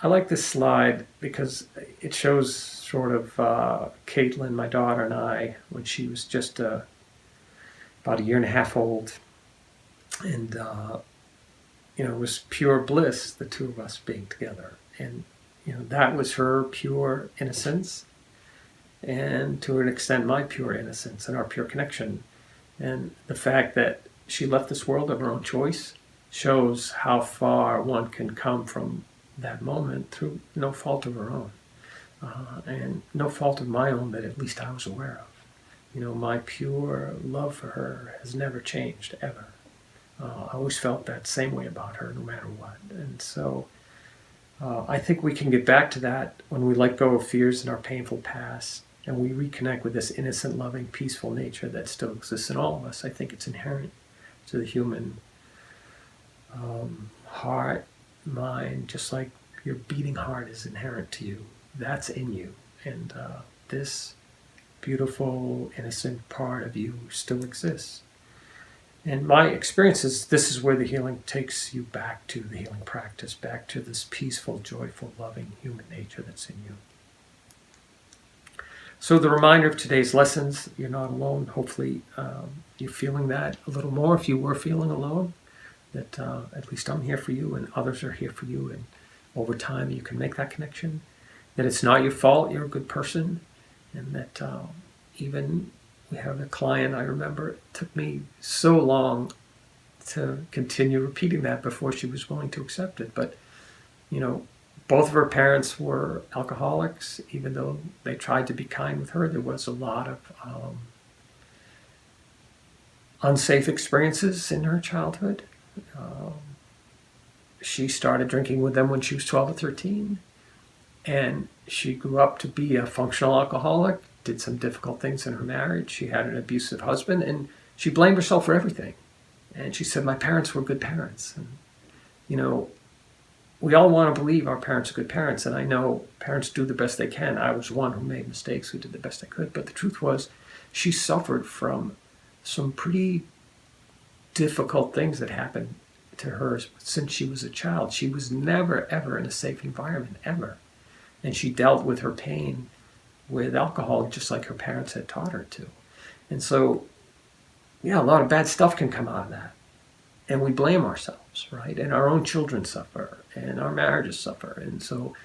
I like this slide because it shows sort of Katlyn, my daughter, and I when she was just about a year and a half old. And, it was pure bliss, the two of us being together. And, that was her pure innocence. And to an extent, my pure innocence and our pure connection. And the fact that she left this world of her own choice shows how far one can come from that moment through no fault of her own. And no fault of my own that at least I was aware of. My pure love for her has never changed, ever. I always felt that same way about her, no matter what. And so I think we can get back to that when we let go of fears in our painful past and we reconnect with this innocent, loving, peaceful nature that still exists in all of us. I think it's inherent to the human heart, mind, just like your beating heart is inherent to you. That's in you. And this beautiful, innocent part of you still exists. And my experience is this is where the healing takes you back to the healing practice, back to this peaceful, joyful, loving human nature that's in you. So the reminder of today's lessons, you're not alone. Hopefully you're feeling that a little more if you were feeling alone, that at least I'm here for you and others are here for you. And over time you can make that connection, that it's not your fault, you're a good person, and that even we have a client, I remember it took me so long to continue repeating that before she was willing to accept it. But, both of her parents were alcoholics. Even though they tried to be kind with her, there was a lot of unsafe experiences in her childhood. She started drinking with them when she was 12 or 13. And she grew up to be a functional alcoholic, did some difficult things in her marriage. She had an abusive husband, and she blamed herself for everything. And she said, my parents were good parents. And, we all want to believe our parents are good parents, and I know parents do the best they can. I was one who made mistakes, who did the best I could. But the truth was, she suffered from some pretty difficult things that happened to her since she was a child. She was never, ever in a safe environment, ever. And she dealt with her pain with alcohol just like her parents had taught her to. And so, a lot of bad stuff can come out of that. And we blame ourselves, right? And our own children suffer, and our marriages suffer. And so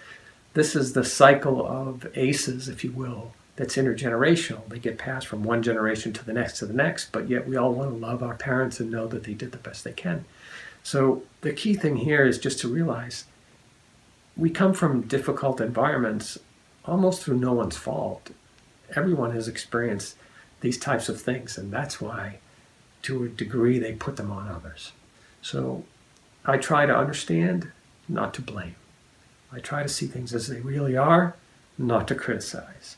this is the cycle of ACEs, if you will, that's intergenerational. They get passed from one generation to the next, but yet we all want to love our parents and know that they did the best they can. So the key thing here is just to realize we come from difficult environments almost through no one's fault. Everyone has experienced these types of things, and that's why, to a degree, they put them on others. So I try to understand, not to blame. I try to see things as they really are, not to criticize.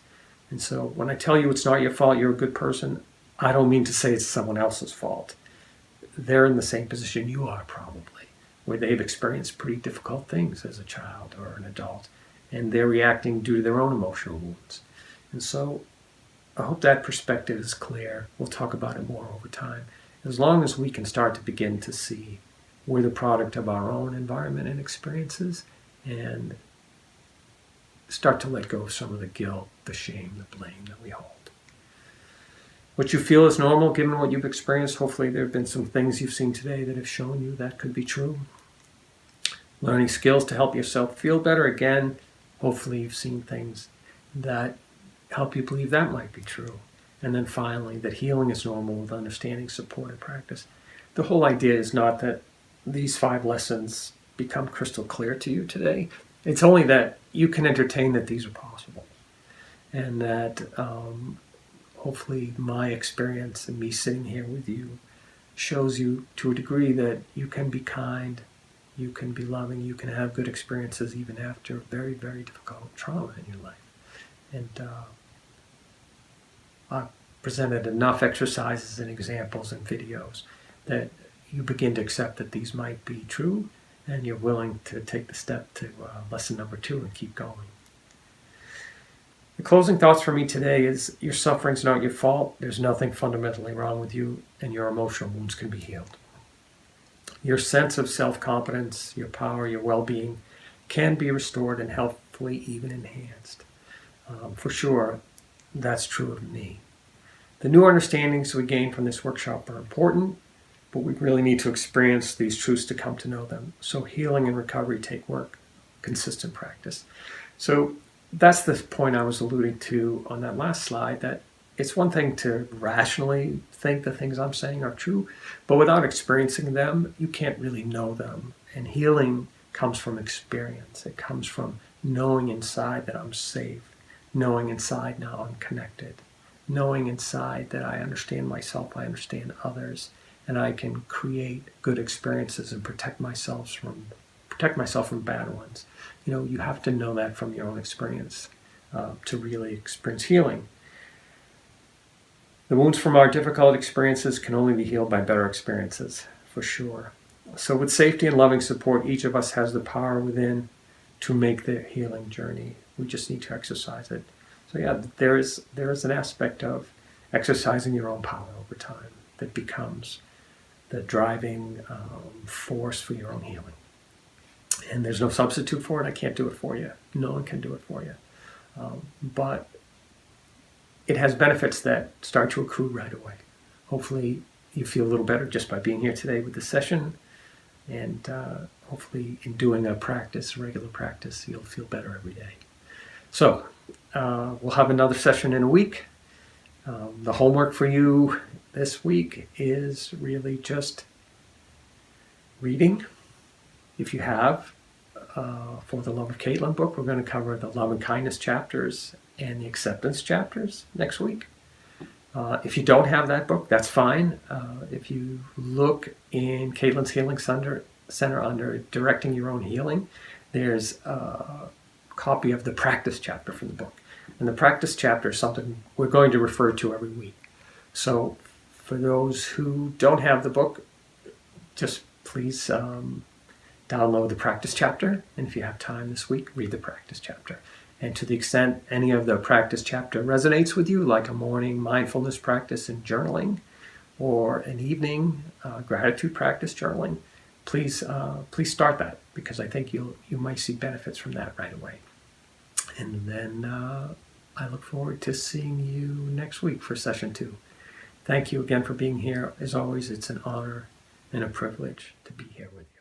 And so when I tell you it's not your fault, you're a good person, I don't mean to say it's someone else's fault. They're in the same position you are, probably, where they've experienced pretty difficult things as a child or an adult, and they're reacting due to their own emotional wounds. And so I hope that perspective is clear. We'll talk about it more over time. As long as we can start to begin to see we're the product of our own environment and experiences, and start to let go of some of the guilt, the shame, the blame that we hold. What you feel is normal given what you've experienced. Hopefully there have been some things you've seen today that have shown you that could be true. Learning skills to help yourself feel better. Again, hopefully you've seen things that help you believe that might be true. And then finally, that healing is normal with understanding, support, and practice. The whole idea is not that these 5 lessons become crystal clear to you today. It's only that you can entertain that these are possible. And that hopefully my experience and me sitting here with you shows you to a degree that you can be kind, you can be loving, you can have good experiences even after very, very difficult trauma in your life. And I've presented enough exercises and examples and videos that you begin to accept that these might be true, and you're willing to take the step to lesson number 2 and keep going. The closing thoughts for me today is your suffering's not your fault. There's nothing fundamentally wrong with you, and your emotional wounds can be healed. Your sense of self-confidence, your power, your well-being can be restored and healthfully even enhanced. For sure, that's true of me. The new understandings we gain from this workshop are important, but we really need to experience these truths to come to know them. So healing and recovery take work, consistent practice. So that's the point I was alluding to on that last slide, that it's one thing to rationally think the things I'm saying are true, but without experiencing them, you can't really know them. And healing comes from experience. It comes from knowing inside that I'm safe, knowing inside now I'm connected, knowing inside that I understand myself, I understand others, and I can create good experiences and protect myself from bad ones. You have to know that from your own experience to really experience healing. The wounds from our difficult experiences can only be healed by better experiences, for sure. So with safety and loving support, each of us has the power within to make the healing journey. We just need to exercise it. So yeah, there is an aspect of exercising your own power over time that becomes the driving force for your own healing. And there's no substitute for it. I can't do it for you. No one can do it for you. But it has benefits that start to accrue right away. Hopefully you feel a little better just by being here today with the session. And hopefully in doing a regular practice, you'll feel better every day. So we'll have another session in a week. The homework for you this week is really just reading. If you have, for the Love of Katlyn book, we're going to cover the love and kindness chapters and the acceptance chapters next week. If you don't have that book, that's fine. If you look in Katlyn's Healing Center under Directing Your Own Healing, there's a copy of the practice chapter from the book. And the practice chapter is something we're going to refer to every week. So for those who don't have the book, just please download the practice chapter. And if you have time this week, read the practice chapter. And to the extent any of the practice chapter resonates with you, like a morning mindfulness practice and journaling, or an evening gratitude practice journaling, please start that, because I think you might see benefits from that right away. And then I look forward to seeing you next week for session 2. Thank you again for being here. As always, it's an honor and a privilege to be here with you.